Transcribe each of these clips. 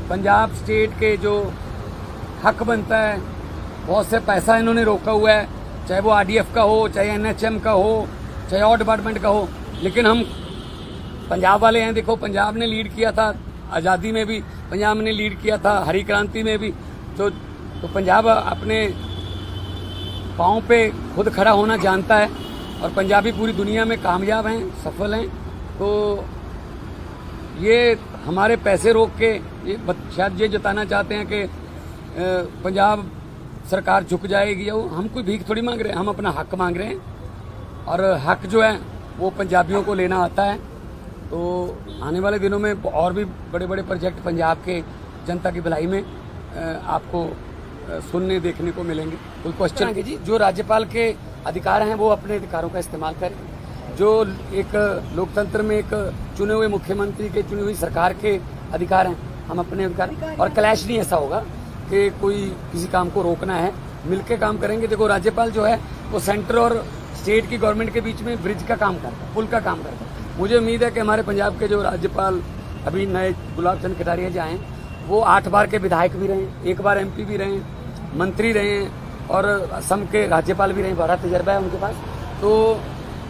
Punjab state के जो हक बनता है, बहुत से पैसा इन्होंने रोका हुआ है, चाहे वो आरडीएफ का हो, चाहे एनएचएम का हो, चाहे और डिपार्टमेंट का हो। लेकिन हम पंजाब वाले हैं। देखो, पंजाब ने लीड किया था आज़ादी में भी, पंजाब ने लीड किया था हरी क्रांति में भी। तो पंजाब अपने पाँव पे खुद खड़ा होना जानता है और पंजाबी पूरी दुनिया में कामयाब हैं, सफल हैं। तो ये हमारे पैसे रोक के ये शायद ये जताना चाहते हैं कि पंजाब सरकार झुक जाएगी। हम कोई भीख थोड़ी मांग रहे हैं, हम अपना हक मांग रहे हैं और हक जो है वो पंजाबियों को लेना आता है। तो आने वाले दिनों में और भी बड़े बड़े प्रोजेक्ट पंजाब के जनता की भलाई में आपको सुनने देखने को मिलेंगे। कोई क्वेश्चन जी? जो राज्यपाल के अधिकार हैं वो अपने अधिकारों का इस्तेमाल करें। जो एक लोकतंत्र में एक चुने हुए मुख्यमंत्री के, चुनी हुई सरकार के अधिकार हैं, हम अपने अधिकार, और क्लैश नहीं ऐसा होगा कि कोई किसी काम को रोकना है, मिलके काम करेंगे। देखो, राज्यपाल जो है वो सेंटर और स्टेट की गवर्नमेंट के बीच में ब्रिज का काम करता है, पुल का काम करता है। मुझे उम्मीद है कि हमारे पंजाब के जो राज्यपाल अभी नए गुलाब चंद कटारिया जो आए, वो 8 बार के विधायक भी रहे, 1 बार MP भी रहे, मंत्री रहे और असम के राज्यपाल भी रहे, बड़ा तजर्बा है उनके पास। तो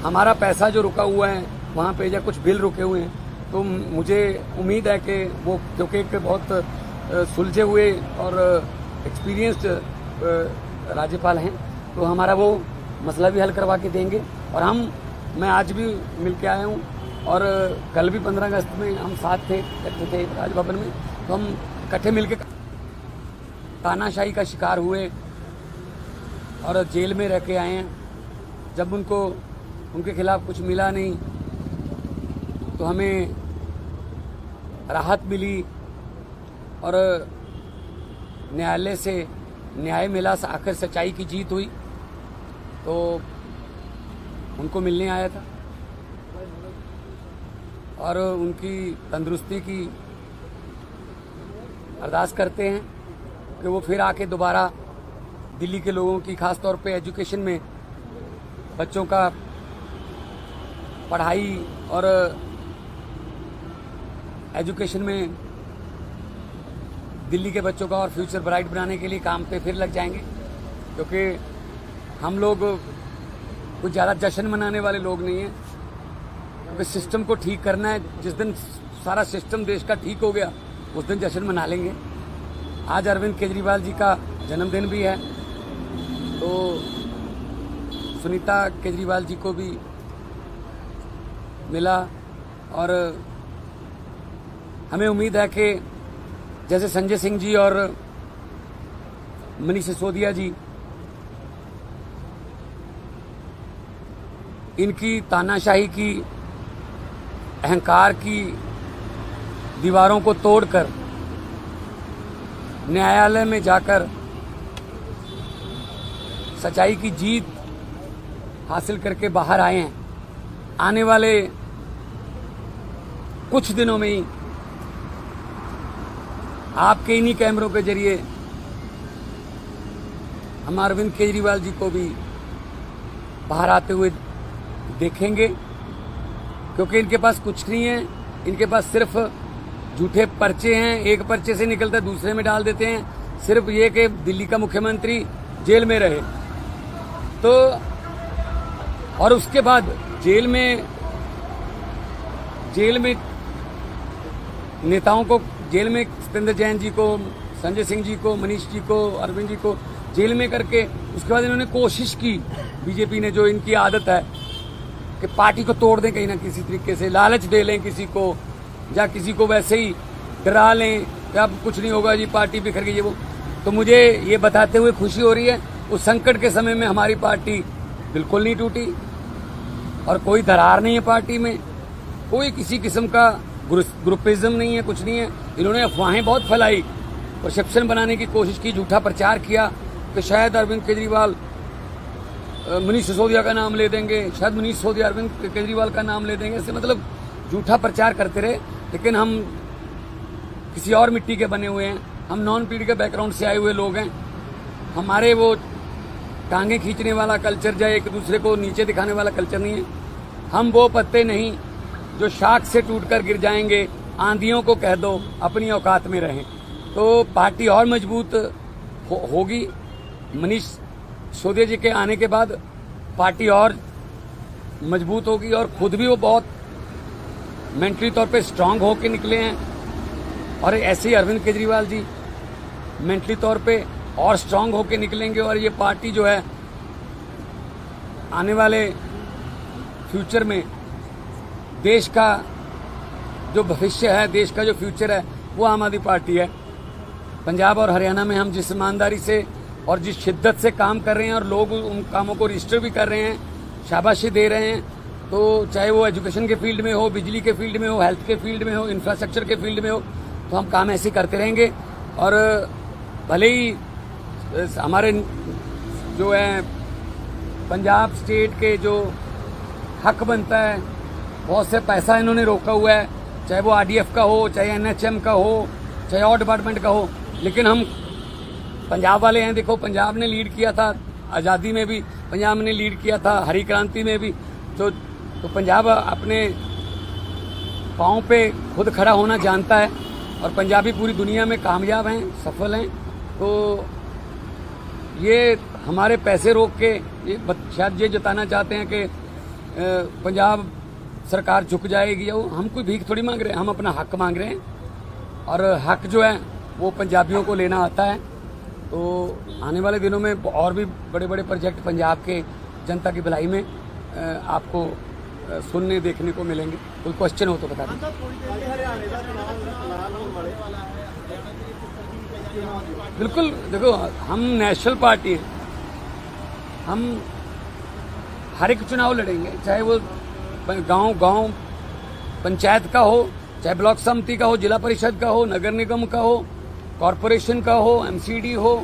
हमारा पैसा जो रुका हुआ है वहाँ पे, या कुछ बिल रुके हुए हैं, तो मुझे उम्मीद है कि वो, क्योंकि एक बहुत सुलझे हुए और एक्सपीरियंस्ड राज्यपाल हैं, तो हमारा वो मसला भी हल करवा के देंगे। और मैं आज भी मिल के आया हूँ और कल भी 15 अगस्त में हम साथ थे, इकट्ठे थे राजभवन में। तो हम इकट्ठे मिल के तानाशाही का शिकार हुए और जेल में रह के आए हैं। जब उनके खिलाफ कुछ मिला नहीं तो हमें राहत मिली और न्यायालय से न्याय मिला, आखिर सच्चाई की जीत हुई। तो उनको मिलने आया था और उनकी तंदुरुस्ती की अरदास करते हैं कि वो फिर आके दोबारा दिल्ली के लोगों की, खास तौर पे एजुकेशन में, बच्चों का पढ़ाई और एजुकेशन में दिल्ली के बच्चों का और फ्यूचर ब्राइट बनाने के लिए काम पे फिर लग जाएंगे। क्योंकि हम लोग कुछ ज़्यादा जश्न मनाने वाले लोग नहीं हैं, क्योंकि सिस्टम को ठीक करना है। जिस दिन सारा सिस्टम देश का ठीक हो गया उस दिन जश्न मना लेंगे। आज अरविंद केजरीवाल जी का जन्मदिन भी है, तो सुनीता केजरीवाल जी को भी मिला और हमें उम्मीद है कि जैसे संजय सिंह जी और मनीष सिसोदिया जी, इनकी तानाशाही की, अहंकार की दीवारों को तोड़कर न्यायालय में जाकर सच्चाई की जीत हासिल करके बाहर आए हैं। आने वाले कुछ दिनों में ही आपके इन्हीं कैमरों के जरिए हम अरविंद केजरीवाल जी को भी बाहर आते हुए देखेंगे। क्योंकि इनके पास कुछ नहीं है, इनके पास सिर्फ झूठे पर्चे हैं। एक पर्चे से निकलता दूसरे में डाल देते हैं, सिर्फ ये कि दिल्ली का मुख्यमंत्री जेल में रहे। तो और उसके बाद जेल में नेताओं को, जेल में सत्येंद्र जैन जी को, संजय सिंह जी को, मनीष जी को, अरविंद जी को जेल में करके उसके बाद इन्होंने कोशिश की, बीजेपी ने, जो इनकी आदत है कि पार्टी को तोड़ दें कहीं ना किसी तरीके से, लालच दे लें किसी को, या किसी को वैसे ही डरा लें कि अब कुछ नहीं होगा जी, पार्टी बिखर गई है वो। तो मुझे ये बताते हुए खुशी हो रही है, उस संकट के समय में हमारी पार्टी बिल्कुल नहीं टूटी और कोई दरार नहीं है पार्टी में, कोई किसी किस्म का ग्रुपिज्म नहीं है, कुछ नहीं है। इन्होंने अफवाहें बहुत फैलाई, परसेप्शन बनाने की कोशिश की, झूठा प्रचार किया कि शायद अरविंद केजरीवाल मनीष सिसोदिया का नाम ले देंगे, शायद मनीष सिसोदिया अरविंद केजरीवाल का नाम ले देंगे। ऐसे मतलब झूठा प्रचार करते रहे। लेकिन हम किसी और मिट्टी के बने हुए हैं, हम नॉन पीढ़ी के बैकग्राउंड से आए हुए लोग हैं। हमारे वो टांगे खींचने वाला कल्चर या एक दूसरे को नीचे दिखाने वाला कल्चर नहीं है। हम वो पत्ते नहीं जो शाख से टूटकर गिर जाएंगे। आंधियों को कह दो अपनी औकात में रहें। तो पार्टी और मजबूत होगी। मनीष सिसोदिया जी के आने के बाद पार्टी और मजबूत होगी और खुद भी वो बहुत मेंटली तौर पे स्ट्रांग होके निकले हैं। और ऐसे ही अरविंद केजरीवाल जी मेंटली तौर पे और स्ट्रांग होके निकलेंगे और ये पार्टी जो है आने वाले फ्यूचर में देश का जो भविष्य है, देश का जो फ्यूचर है, वो आम आदमी पार्टी है। पंजाब और हरियाणा में हम जिस ईमानदारी से और जिस शिद्दत से काम कर रहे हैं और लोग उन कामों को रजिस्टर भी कर रहे हैं, शाबाशी दे रहे हैं, तो चाहे वो एजुकेशन के फील्ड में हो, बिजली के फील्ड में हो, हेल्थ के फील्ड में हो, इंफ्रास्ट्रक्चर के फील्ड में हो, तो हम काम ऐसे करते रहेंगे। और भले ही हमारे जो है पंजाब स्टेट के जो हक बनता है, बहुत से पैसा इन्होंने रोका हुआ है, चाहे वो आरडीएफ का हो, चाहे एनएचएम का हो, चाहे और डिपार्टमेंट का हो, लेकिन हम पंजाब वाले हैं। देखो, पंजाब ने लीड किया था आज़ादी में भी, पंजाब ने लीड किया था हरी क्रांति में भी। तो पंजाब अपने पाँव पे खुद खड़ा होना जानता है और पंजाबी पूरी दुनिया में कामयाब हैं, सफल हैं। तो ये हमारे पैसे रोक के ये शायद ये जताना चाहते हैं कि पंजाब सरकार झुक जाएगी। हम कोई भीख थोड़ी मांग रहे हैं, हम अपना हक मांग रहे हैं और हक जो है वो पंजाबियों को लेना आता है। तो आने वाले दिनों में और भी बड़े बड़े प्रोजेक्ट पंजाब के जनता की भलाई में आपको सुनने देखने को मिलेंगे। कोई क्वेश्चन हो तो बता दें। बिल्कुल, देखो, हम नेशनल पार्टी हैं, हम हर एक चुनाव लड़ेंगे, चाहे वो गांव पंचायत का हो, चाहे ब्लॉक समिति का हो, जिला परिषद का हो, नगर निगम का हो, कॉरपोरेशन का हो, एमसीडी हो,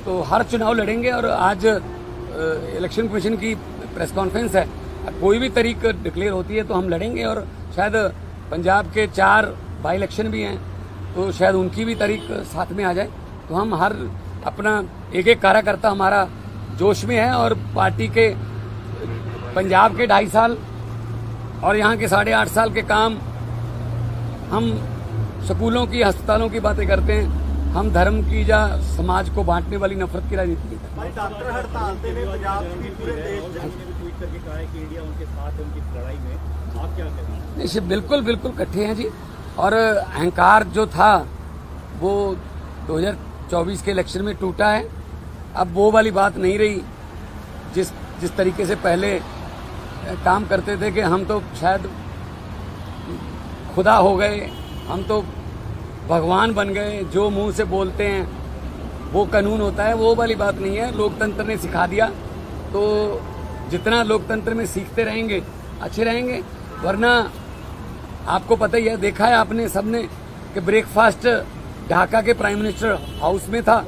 तो हर चुनाव लड़ेंगे। और आज इलेक्शन कमीशन की प्रेस कॉन्फ्रेंस है, कोई भी तारीख डिक्लेयर होती है तो हम लड़ेंगे। और शायद पंजाब के 4 बाई इलेक्शन भी हैं, तो शायद उनकी भी तारीख साथ में आ जाए। तो हम हर अपना एक एक कार्यकर्ता हमारा जोश में है और पार्टी के पंजाब के 2.5 साल और यहाँ के 8.5 साल के काम, हम स्कूलों की, अस्पतालों की बातें करते हैं, हम धर्म की या समाज को बांटने वाली नफरत की राजनीति नहीं करते। डॉक्टर हड़ताल ने पंजाब की पूरे देश ने ट्वीट करके कहा है कि इंडिया उनके साथ है उनकी लड़ाई में, आप क्या कहेंगे? नहीं, बिल्कुल बिल्कुल इकट्ठे हैं जी। और अहंकार जो था वो 2024 के इलेक्शन में टूटा है। अब वो वाली बात नहीं रही जिस तरीके से पहले काम करते थे कि हम तो शायद खुदा हो गए, हम तो भगवान बन गए, जो मुंह से बोलते हैं वो कानून होता है। वो वाली बात नहीं है। लोकतंत्र ने सिखा दिया, तो जितना लोकतंत्र में सीखते रहेंगे अच्छे रहेंगे। वरना आपको पता ही है, देखा है आपने सबने कि ब्रेकफास्ट ढाका के प्राइम मिनिस्टर हाउस में था,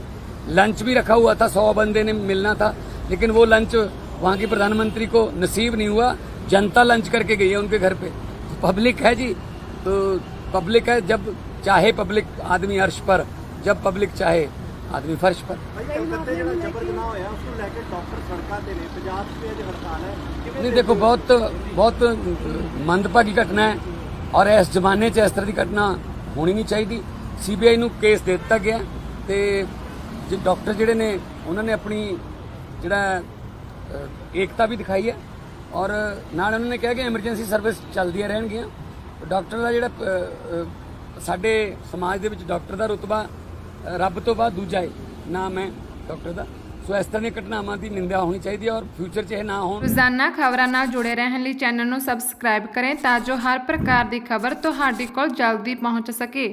लंच भी रखा हुआ था, 100 बंदे ने मिलना था, लेकिन वो लंच वहां के प्रधानमंत्री को नसीब नहीं हुआ। जनता लंच करके गई है उनके घर पे। पब्लिक है जी, तो पब्लिक है, जब चाहे पब्लिक आदमी अर्श पर, जब पब्लिक चाहे आदमी फर्श पर। नहीं, देखो, बहुत मंदभागी घटना है और इस जमाने च इस तरह की घटना होनी नहीं चाहिए। सीबीआई ਨੂੰ केस दे दिता गया ਤੇ जो डॉक्टर ਜਿਹੜੇ ਨੇ ਉਹਨਾਂ ਨੇ ਆਪਣੀ ਜਿਹੜਾ एकता भी दिखाई है और ਨਾਲ ਉਹਨਾਂ ਨੇ ਕਿਹਾ ਕਿ ਐਮਰਜੈਂਸੀ ਸਰਵਿਸ ਚੱਲਦੀਆਂ ਰਹਿਣਗੀਆਂ। ਡਾਕਟਰ ਦਾ ਜਿਹੜਾ ਸਾਡੇ ਸਮਾਜ ਦੇ ਵਿੱਚ ਡਾਕਟਰ ਦਾ ਰੁਤਬਾ ਰੱਬ ਤੋਂ ਬਾਅਦ ਦੂਜਾ ਹੈ, ਨਾਮ ਹੈ ਡਾਕਟਰ ਦਾ। ਸੋ ਇਸ ਤਰ੍ਹਾਂ ਦੀਆਂ ਘਟਨਾਵਾਂ ਦੀ ਨਿੰਦਾ ਹੋਣੀ ਚਾਹੀਦੀ ਹੈ और ਫਿਊਚਰ 'ਚ ਇਹ ਨਾ ਹੋਣ। ਰੋਜ਼ਾਨਾ ਖਬਰਾਂ ਨਾਲ ਜੁੜੇ ਰਹਿਣ ਲਈ ਚੈਨਲ ਨੂੰ ਸਬਸਕ੍ਰਾਈਬ ਕरें ਤਾਂ ਜੋ ਹਰ ਪ੍ਰਕਾਰ ਦੀ ਖਬਰ ਤੁਹਾਡੇ ਕੋਲ ਜਲਦੀ ਪਹੁੰਚ ਸਕੇ।